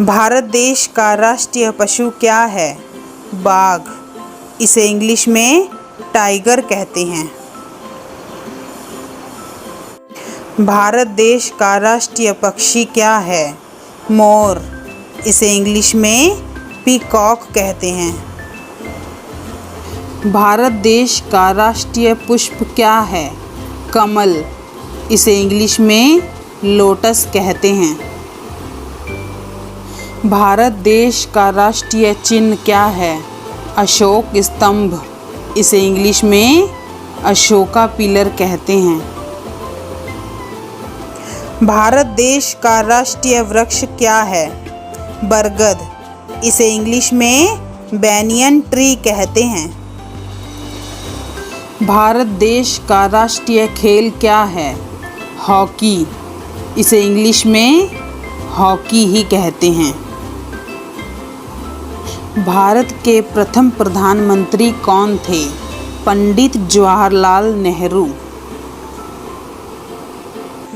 भारत देश का राष्ट्रीय पशु क्या है? बाघ। इसे इंग्लिश में टाइगर कहते हैं। भारत देश का राष्ट्रीय पक्षी क्या है? मोर। इसे इंग्लिश में पीकॉक कहते हैं। भारत देश का राष्ट्रीय पुष्प क्या है? कमल। इसे इंग्लिश में लोटस कहते हैं। भारत देश का राष्ट्रीय चिन्ह क्या है? अशोक स्तंभ। इसे इंग्लिश में अशोका पिलर कहते हैं। भारत देश का राष्ट्रीय वृक्ष क्या है? बरगद। इसे इंग्लिश में बैनियन ट्री कहते हैं। भारत देश का राष्ट्रीय खेल क्या है? हॉकी। इसे इंग्लिश में हॉकी ही कहते हैं। भारत के प्रथम प्रधानमंत्री कौन थे? पंडित जवाहरलाल नेहरू।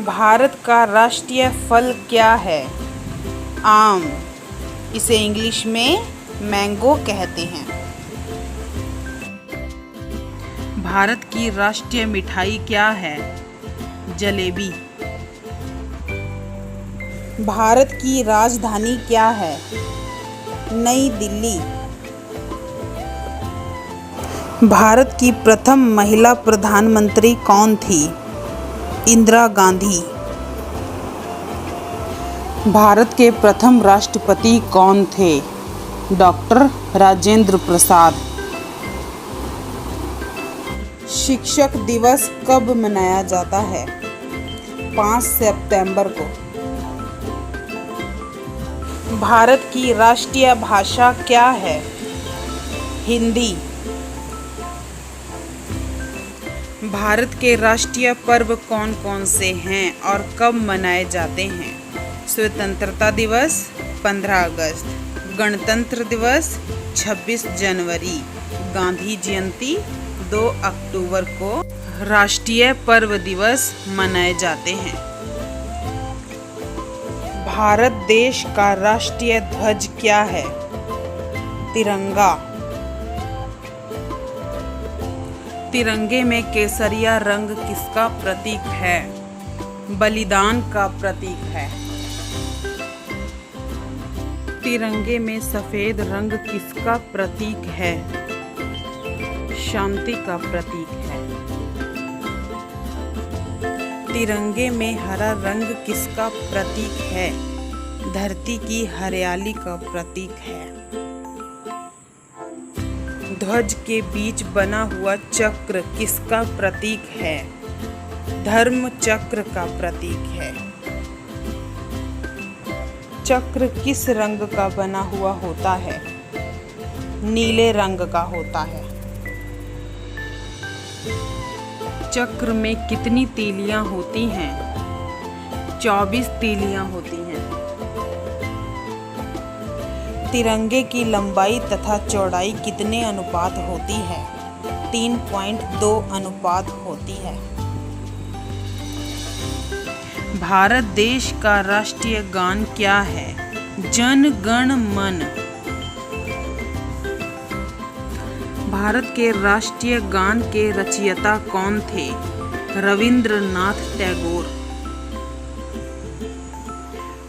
भारत का राष्ट्रीय फल क्या है? आम। इसे इंग्लिश में मैंगो कहते हैं। भारत की राष्ट्रीय मिठाई क्या है? जलेबी। भारत की राजधानी क्या है? नई दिल्ली। भारत की प्रथम महिला प्रधानमंत्री कौन थी? इंदिरा गांधी। भारत के प्रथम राष्ट्रपति कौन थे? डॉक्टर राजेंद्र प्रसाद। शिक्षक दिवस कब मनाया जाता है? 5 सितंबर को। भारत की राष्ट्रीय भाषा क्या है? हिंदी। भारत के राष्ट्रीय पर्व कौन कौन से हैं और कब मनाए जाते हैं? स्वतंत्रता दिवस 15 अगस्त, गणतंत्र दिवस 26 जनवरी, गांधी जयंती 2 अक्टूबर को राष्ट्रीय पर्व दिवस मनाए जाते हैं। भारत देश का राष्ट्रीय ध्वज क्या है? तिरंगा। तिरंगे में केसरिया रंग किसका प्रतीक है? बलिदान का प्रतीक है। तिरंगे में सफेद रंग किसका प्रतीक है? शांति का प्रतीक है। तिरंगे में हरा रंग किसका प्रतीक है? धरती की हरियाली का प्रतीक है। ध्वज के बीच बना हुआ चक्र किसका प्रतीक है? धर्म चक्र का प्रतीक है। चक्र किस रंग का बना हुआ होता है? नीले रंग का होता है। चक्र में कितनी तीलियां होती हैं? 24 तीलियां होती हैं। तिरंगे की लंबाई तथा चौड़ाई कितने अनुपात होती है? 3.2 अनुपात होती है। भारत देश का राष्ट्रीय गान क्या है? जन गण मन। भारत के राष्ट्रीय गान के रचयिता कौन थे? रविंद्रनाथ टैगोर।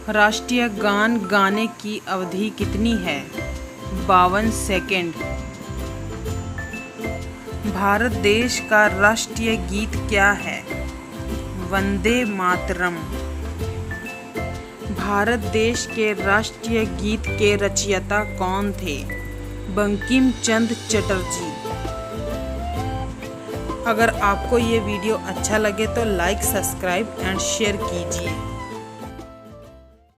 राष्ट्रीय गान गाने की अवधि कितनी है? 52 सेकंड। भारत देश का राष्ट्रीय गीत क्या है? वंदे मातरम। भारत देश के राष्ट्रीय गीत के रचयिता कौन थे? बंकिम चंद्र चटर्जी। अगर आपको ये वीडियो अच्छा लगे तो लाइक, सब्सक्राइब एंड शेयर कीजिए।